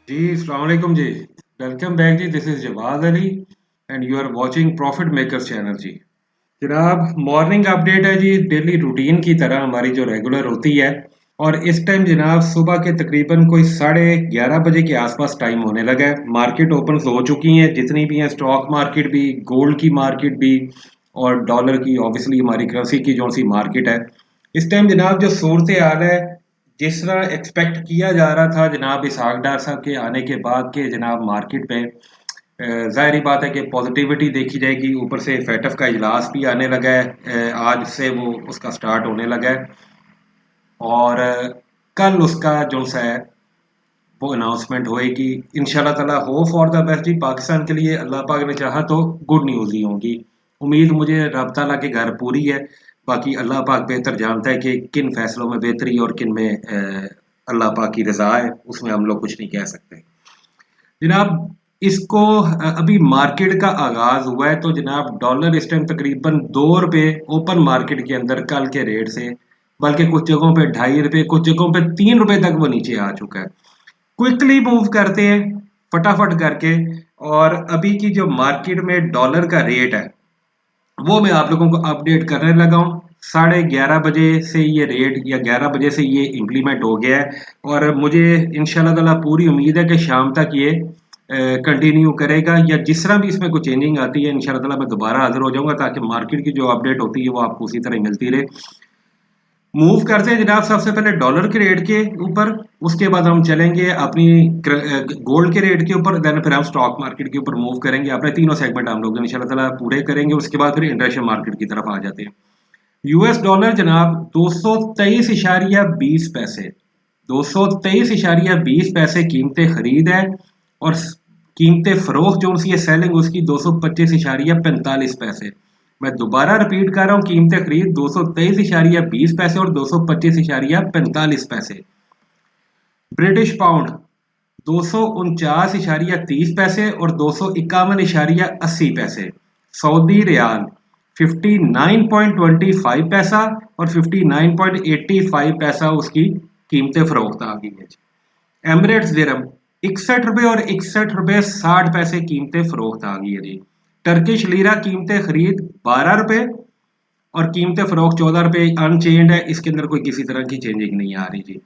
जी अस्सलाम वालेकुम जी। वेलकम बैक जी। This is Jawad Ali and you are watching Profit Makers channel जी। जनाब मॉर्निंग अपडेट है जी, डेली रूटीन की तरह हमारी जो रेगुलर होती है। और इस टाइम जनाब सुबह के तकरीबन कोई 11:30 बजे के आसपास टाइम होने लगा है। मार्केट ओपन हो चुकी हैं, जितनी भी हैं, स्टॉक मार्केट भी, गोल्ड की मार्केट भी, और डॉलर की, ऑब्वियसली हमारी करेंसी की जो सी मार्केट है। इस टाइम जनाब जो सूरत हाल है, जिस तरह एक्सपेक्ट किया जा रहा था जनाब इसहाक डार साहब के आने के बाद के जनाब मार्केट में, ज़ाहिर बात है कि पॉजिटिविटी देखी जाएगी। ऊपर से फेटफ का इजलास भी आने लगा है, आज से वो उसका स्टार्ट होने लगा है। और कल उसका जो सा है वो अनाउंसमेंट होएगी। इंशाल्लाह ताला होप फॉर द बेस्ट जी, पाकिस्तान के लिए अल्लाह पाक ने चाहा तो गुड न्यूज़ ही होगी। उम्मीद मुझे रब ताला के घर पूरी है। बाकी अल्लाह पाक बेहतर जानता है कि किन फैसलों में बेहतरी और किन में अल्लाह पाक की रज़ा है, उसमें हम लोग कुछ नहीं कह सकते। जनाब इसको अभी मार्केट का आगाज हुआ है तो जनाब डॉलर इस टाइम तकरीबन 2 रुपए ओपन मार्केट के अंदर कल के रेट से, बल्कि कुछ जगहों पे 2.5 रुपए, कुछ जगहों पे 3 रुपए तक वो नीचे आ चुका है। क्विकली मूव करते हैं फटाफट करके। और अभी की जो मार्केट में डॉलर का रेट है वो मैं आप लोगों को अपडेट करने लगा हूँ। 11:30 बजे से ये रेट, या 11 बजे से ये इम्प्लीमेंट हो गया है। और मुझे इंशाल्लाह ताला पूरी उम्मीद है कि शाम तक ये कंटिन्यू करेगा, या जिस तरह भी इसमें कोई चेंजिंग आती है इंशाल्लाह ताला मैं दोबारा हाजिर हो जाऊंगा, ताकि मार्केट की जो अपडेट होती है वो आपको उसी तरह मिलती रहे। मूव करते हैं जनाब सबसे पहले डॉलर के रेट के ऊपर, उसके बाद हम चलेंगे अपनी गोल्ड के रेट के ऊपर, देन फिर हम स्टॉक मार्केट के ऊपर मूव करेंगे। अपने तीनों सेगमेंट हम लोग इंशाल्लाह ताला पूरे करेंगे, उसके बाद फिर इंटरनेशनल मार्केट की तरफ आ जाते हैं। यूएस डॉलर जनाब 223.20 पैसे, 223.20 कीमतें खरीद है। और कीमतें फरोख्त जो सी है सेलिंग उसकी 225.45 पैसे। मैं दोबारा रिपीट कर रहा हूँ, कीमतें खरीद 223.20 पैसे और 225.45 पैसे। ब्रिटिश पाउंड 249.30 पैसे और 251.80 पैसे। सऊदी रियाल 59.25 पैसा और 59.85 पैसा उसकी कीमतें फरोख्त आ गई है। एमरेट्स दिरहम 61 रुपये और 61 रुपये 60 पैसे कीमतें फरोख्त आ गई है जी। टर्किश लीरा कीमतें खरीद 12 रुपये और कीमतें फरोख्त 14 रुपये अनचेंज है, इसके अंदर कोई किसी तरह की चेंजिंग नहीं आ रही जी।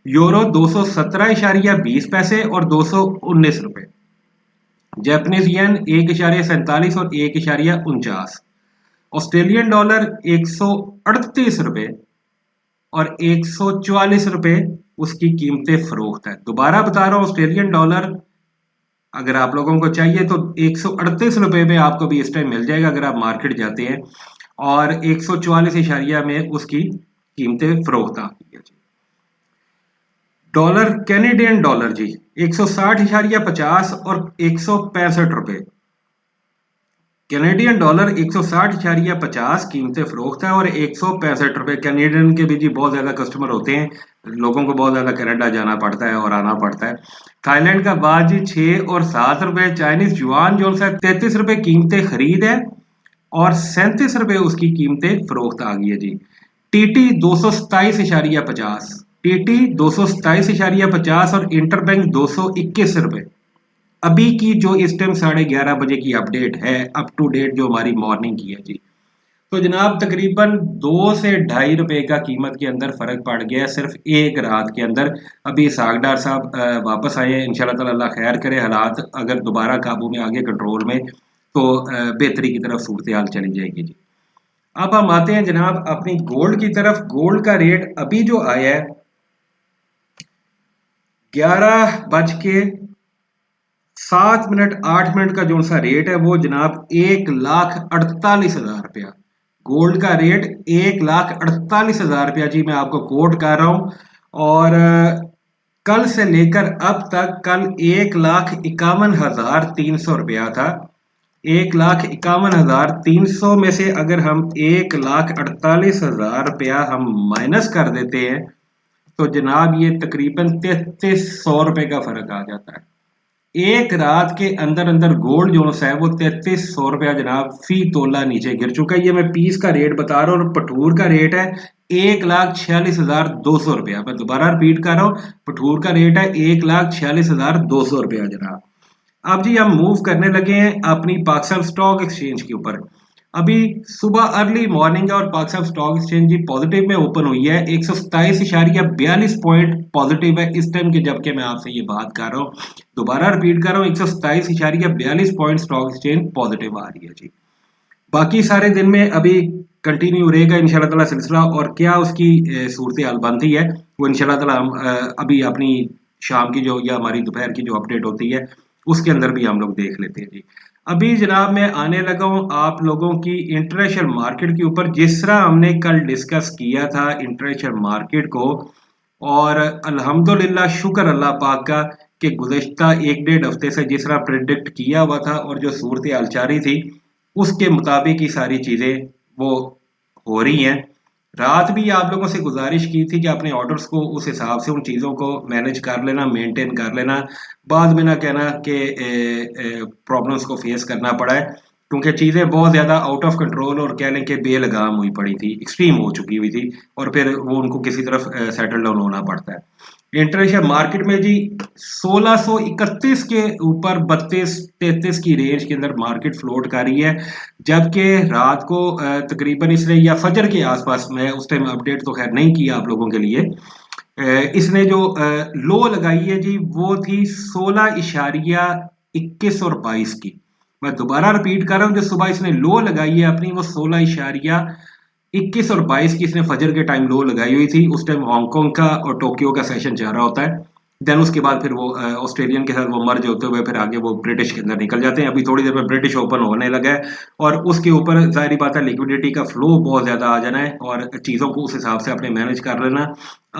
यूरो 217.20 पैसे और 219 रुपये। जापानीज येन 1.47 और 1.49। ऑस्ट्रेलियन डॉलर 138 रुपये और 144 रुपये उसकी कीमतें फरोख्त है। दोबारा बता रहा हूँ, ऑस्ट्रेलियन डॉलर अगर आप लोगों को चाहिए तो 138 रुपये में आपको भी इस टाइम मिल जाएगा अगर आप मार्केट जाते हैं। और 144 में उसकी कीमतें फरोख्त आ गई है जी। डॉलर कैनेडियन डॉलर जी 160.50 और 165 रुपये। कैनेडियन डॉलर 160.50 कीमतें फरोख्त है और 165 रुपये। कैनेडियन के भी जी बहुत ज़्यादा कस्टमर होते हैं, लोगों को बहुत ज़्यादा कनाडा जाना पड़ता है और आना पड़ता है। थाईलैंड का बात जी 6 और 7 रुपये। चाइनीज युआन जो है 33 रुपये कीमतें खरीद है और 37 रुपये उसकी कीमतें फरोख्त आ गई है जी। टीटी 227.50, टीटी 227.50 और इंटरबैंक 221 रुपये। अभी की जो इस टाइम 11:30 बजे की अपडेट है, अप टू डेट जो हमारी मॉर्निंग की है जी। तो जनाब तकरीबन 2 से 2.5 रुपए का कीमत के अंदर फर्क पड़ गया है सिर्फ एक रात के अंदर। अभी सागडार साहब वापस आए हैं, इंशाल्लाह ताला अल्लाह खैर करे, हालात अगर दोबारा काबू में आ गए, कंट्रोल में, तो बेहतरी की तरफ सूरत हाल चली जाएगी जी। अब हम आते हैं जनाब अपनी गोल्ड की तरफ। गोल्ड का रेट अभी जो आया है 11:07 8 का जो सा रेट है वो जनाब 1,48,000 रुपया। गोल्ड का रेट 1,48,000 रुपया जी, मैं आपको कोट कर रहा हूं। और कल से लेकर अब तक, कल 1,51,300 रुपया था। 1,51,300 में से अगर हम 1,48,000 रुपया हम माइनस कर देते हैं तो जनाब ये तकरीबन 3300 रुपये का फर्क आ जाता है। एक रात के अंदर अंदर गोल्ड जो है वो 3300 रुपया जनाब फी तोला नीचे गिर चुका है। ये मैं पीस का रेट बता रहा हूँ और पठूर का रेट है 1,46,200 रुपया। मैं दोबारा रिपीट कर रहा हूँ, पठूर का रेट है 1,46,200 रुपया जनाब। अब जी हम मूव करने लगे हैं अपनी पाकिस्तान स्टॉक एक्सचेंज के ऊपर। अभी सुबह अर्ली मॉर्निंग है और पाकिस्तान स्टॉक एक्सचेंज जी पॉजिटिव में ओपन हुई है। 127.42 पॉइंट पॉजिटिव है इस टाइम के, जबकि मैं आपसे ये बात कर रहा हूँ। दोबारा रिपीट कर रहा हूँ, 127.42 पॉइंट स्टॉक एक्सचेंज पॉजिटिव आ रही है जी। बाकी सारे दिन में अभी कंटिन्यू रहेगा इंशाल्लाह ताला सिलसिला, और क्या उसकी सूरत हाल बनती है वो इंशाल्लाह ताला हम अभी अपनी शाम की जो या हमारी दोपहर की जो अपडेट होती है उसके अंदर भी हम लोग देख लेते हैं जी। अभी जनाब मैं आने लगा हूँ आप लोगों की इंटरनेशनल मार्केट के ऊपर। जिस तरह हमने कल डिस्कस किया था इंटरनेशनल मार्केट को, और अल्हम्दुलिल्लाह शुक्र अल्लाह पाक का कि गुज़श्ता 1 डेढ़ हफ्ते से जिस तरह प्रिडिक्ट किया हुआ था और जो सूरत हाल जा रही थी उसके मुताबिक ही सारी चीज़ें वो हो रही हैं। रात भी आप लोगों से गुजारिश की थी कि अपने ऑर्डर्स को उस हिसाब से उन चीज़ों को मैनेज कर लेना, मेंटेन कर लेना, बाद में ना कहना कि प्रॉब्लम्स को फेस करना पड़ा है, क्योंकि चीज़ें बहुत ज़्यादा आउट ऑफ कंट्रोल और कह लें कि बेलगाम हुई पड़ी थी, एक्सट्रीम हो चुकी हुई थी, और फिर वो उनको किसी तरफ सेटल डाउन होना पड़ता है। इंटरनेशनल मार्केट में जी 1631 के ऊपर 32-33 की रेंज के अंदर मार्केट फ्लोट कर रही है, जबकि रात को तकरीबन इसने या फजर के आसपास, मैं उस टाइम अपडेट तो खैर नहीं किया आप लोगों के लिए, इसने जो लो लगाई है जी वो थी 16.21 और 22 की। मैं दोबारा रिपीट कर रहा हूँ, जो सुबह इसने लो लगाई है अपनी वो 16.21 और 22 की इसने फजर के टाइम लो लगाई हुई थी। उस टाइम हांगकांग का और टोक्यो का सेशन चल रहा होता है। देन उसके बाद फिर वो ऑस्ट्रेलियन के साथ वो मर्ज होते हुए फिर आगे वो ब्रिटिश के अंदर निकल जाते हैं। अभी थोड़ी देर में ब्रिटिश ओपन होने लगा है और उसके ऊपर जाहिर बात है लिक्विडिटी का फ्लो बहुत ज़्यादा आ जाना है और चीज़ों को उस हिसाब से अपने मैनेज कर लेना।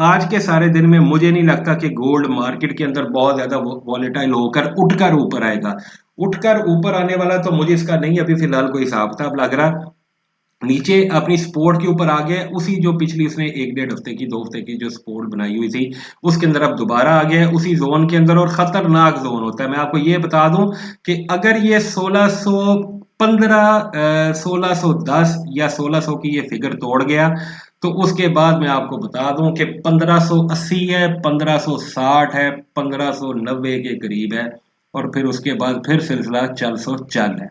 आज के सारे दिन में मुझे नहीं लगता कि गोल्ड मार्केट के अंदर बहुत ज़्यादा वॉलेटाइल होकर उठकर ऊपर आएगा। उठकर ऊपर आने वाला तो मुझे इसका नहीं अभी फिलहाल कोई हिसाब किताब लग रहा। नीचे अपनी सपोर्ट के ऊपर आ गया, उसी जो पिछली उसने 1 डेढ़ हफ्ते की 2 हफ्ते की जो सपोर्ट बनाई हुई थी उसके अंदर अब दोबारा आ गया उसी जोन के अंदर, और खतरनाक जोन होता है। मैं आपको ये बता दूं कि अगर ये 1615 1610 या 1600 की ये फिगर तोड़ गया तो उसके बाद मैं आपको बता दूं कि 1580 है, 1560 है, 1590 के करीब है, और फिर उसके बाद फिर सिलसिला चल सो चल है।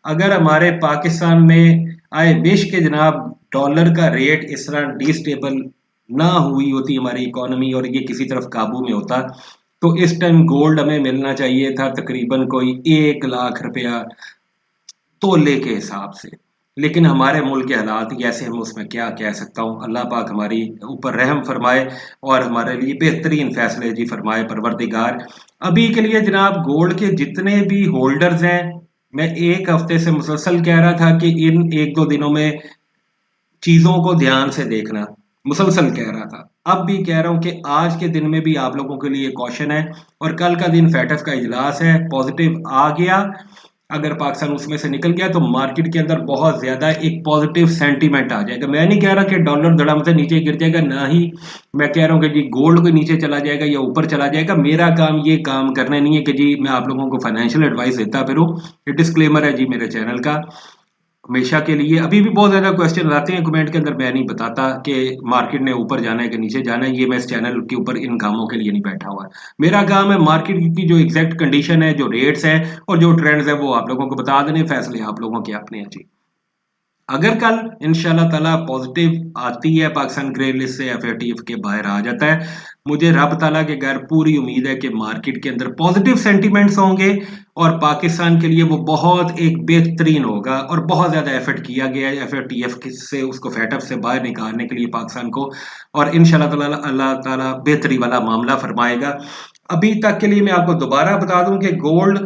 अगर हमारे पाकिस्तान में आए विश के जनाब डॉलर का रेट इस तरह डिस्टेबल ना हुई होती हमारी इकोनॉमी और ये किसी तरफ काबू में होता, तो इस टाइम गोल्ड हमें मिलना चाहिए था तकरीबन कोई 1 लाख रुपया तोले के हिसाब से। लेकिन हमारे मुल्क के हालात ही ऐसे, हम उसमें क्या कह सकता हूँ। अल्लाह पाक हमारी ऊपर रहम फरमाए और हमारे लिए बेहतरीन फैसले जी फरमाए परवरदिगार। अभी के लिए जनाब गोल्ड के जितने भी होल्डर्स हैं, मैं 1 हफ्ते से मुसलसल कह रहा था कि इन 1-2 दिनों में चीज़ों को ध्यान से देखना, मुसलसल कह रहा था। अब भी कह रहा हूँ कि आज के दिन में भी आप लोगों के लिए कॉशन है, और कल का दिन फैटफ का इजलास है, पॉजिटिव आ गया अगर पाकिस्तान उसमें से निकल गया तो मार्केट के अंदर बहुत ज्यादा एक पॉजिटिव सेंटीमेंट आ जाएगा। मैं नहीं कह रहा कि डॉलर धड़ाम से नीचे गिर जाएगा, ना ही मैं कह रहा हूँ कि जी गोल्ड को नीचे चला जाएगा या ऊपर चला जाएगा। मेरा काम ये काम करना नहीं है कि जी मैं आप लोगों को फाइनेंशियल एडवाइस देता फिरूं। ये डिस्क्लेमर है जी मेरे चैनल का हमेशा के लिए। अभी भी बहुत ज्यादा क्वेश्चन आते हैं कमेंट के अंदर, मैं नहीं बताता कि मार्केट ने ऊपर जाना है कि नीचे जाना है। ये मैं इस चैनल के ऊपर इन कामों के लिए नहीं बैठा हुआ। मेरा काम है मार्केट की जो एग्जैक्ट कंडीशन है, जो रेट्स है और जो ट्रेंड्स है वो आप लोगों को बता देने, फैसले आप लोगों के अपने हैं जी। अगर कल इंशाल्लाह ताला पॉजिटिव आती है पाकिस्तान ग्रे लिस्ट से, एफएटीएफ के बाहर आ जाता है, मुझे रब ताला के घर पूरी उम्मीद है कि मार्केट के अंदर पॉजिटिव सेंटिमेंट्स होंगे और पाकिस्तान के लिए वो बहुत एक बेहतरीन होगा। और बहुत ज़्यादा एफर्ट किया गया है एफएटीएफ से उसको फैटअप से बाहर निकालने के लिए पाकिस्तान को, और इंशाल्लाह ताला अल्लाह ताला बेहतरी वाला मामला फरमाएगा। अभी तक के लिए मैं आपको दोबारा बता दूं कि गोल्ड,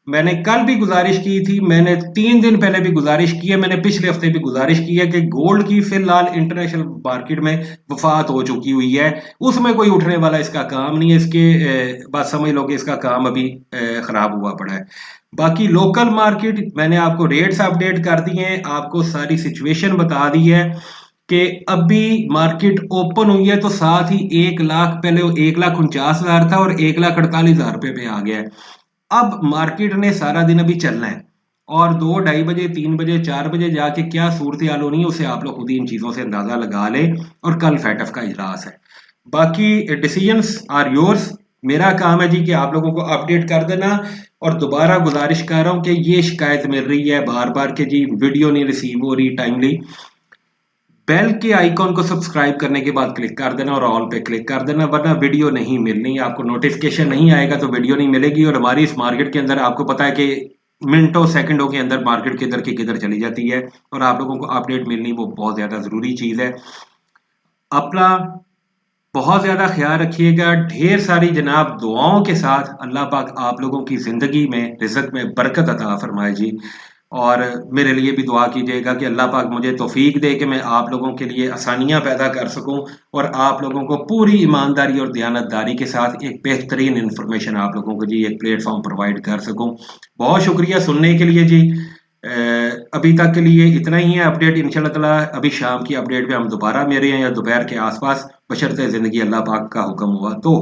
मैंने कल भी गुजारिश की थी, मैंने 3 दिन पहले भी गुजारिश की है, मैंने पिछले हफ्ते भी गुजारिश की है कि गोल्ड की फिलहाल इंटरनेशनल मार्केट में वफात हो चुकी हुई है, उसमें कोई उठने वाला इसका काम नहीं है। इसके बात समझ लो कि इसका काम अभी खराब हुआ पड़ा है। बाकी लोकल मार्केट मैंने आपको रेट्स अपडेट कर दिए हैं, आपको सारी सिचुएशन बता दी है कि अभी मार्केट ओपन हुई है तो साथ ही 1 लाख, पहले 1,49,000 था और 1,48,000 रुपये पे आ गया है। अब मार्केट ने सारा दिन अभी चलना है, और 2 ढाई बजे 3 बजे 4 बजे जाके क्या सूरत हाल होनी है उसे आप लोग खुद ही इन चीज़ों से अंदाज़ा लगा लें। और कल फैटफ का इजलास है, बाकी डिसीजंस आर योर्स। मेरा काम है जी कि आप लोगों को अपडेट कर देना। और दोबारा गुजारिश कर रहा हूँ कि ये शिकायत मिल रही है बार बार कि जी वीडियो नहीं रिसीव हो रही टाइमली, बेल के आइकॉन को सब्सक्राइब करने के बाद क्लिक कर देना और ऑल पे क्लिक कर देना, वरना वीडियो नहीं मिलनी, आपको नोटिफिकेशन नहीं आएगा तो वीडियो नहीं मिलेगी। और हमारी इस मार्केट के अंदर आपको पता है कि मिनटों सेकंडों के अंदर मार्केट किधर की किधर चली जाती है, और आप लोगों को अपडेट मिलनी वो बहुत ज़्यादा ज़रूरी चीज़ है। अपना बहुत ज़्यादा ख्याल रखिएगा, ढेर सारी जनाब दुआओं के साथ अल्लाह पाक आप लोगों की ज़िंदगी में रिज़्क में बरकत अता फरमाए जी। और मेरे लिए भी दुआ कीजिएगा कि अल्लाह पाक मुझे तौफीक दे कि मैं आप लोगों के लिए आसानियाँ पैदा कर सकूं और आप लोगों को पूरी ईमानदारी और दयानतदारी के साथ एक बेहतरीन इन्फॉर्मेशन आप लोगों को जी एक प्लेटफॉर्म प्रोवाइड कर सकूं। बहुत शुक्रिया सुनने के लिए जी। अभी तक के लिए इतना ही है अपडेट। इंशाल्लाह ताला अभी शाम की अपडेट पे हम दोबारा मेरे हैं या दोपहर के आसपास, बशर्ते ज़िंदगी अल्लाह पाक का हुक्म हुआ तो।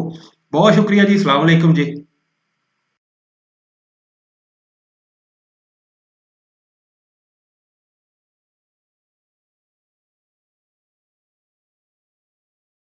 बहुत शुक्रिया जी, अस्सलाम वालेकुम जी।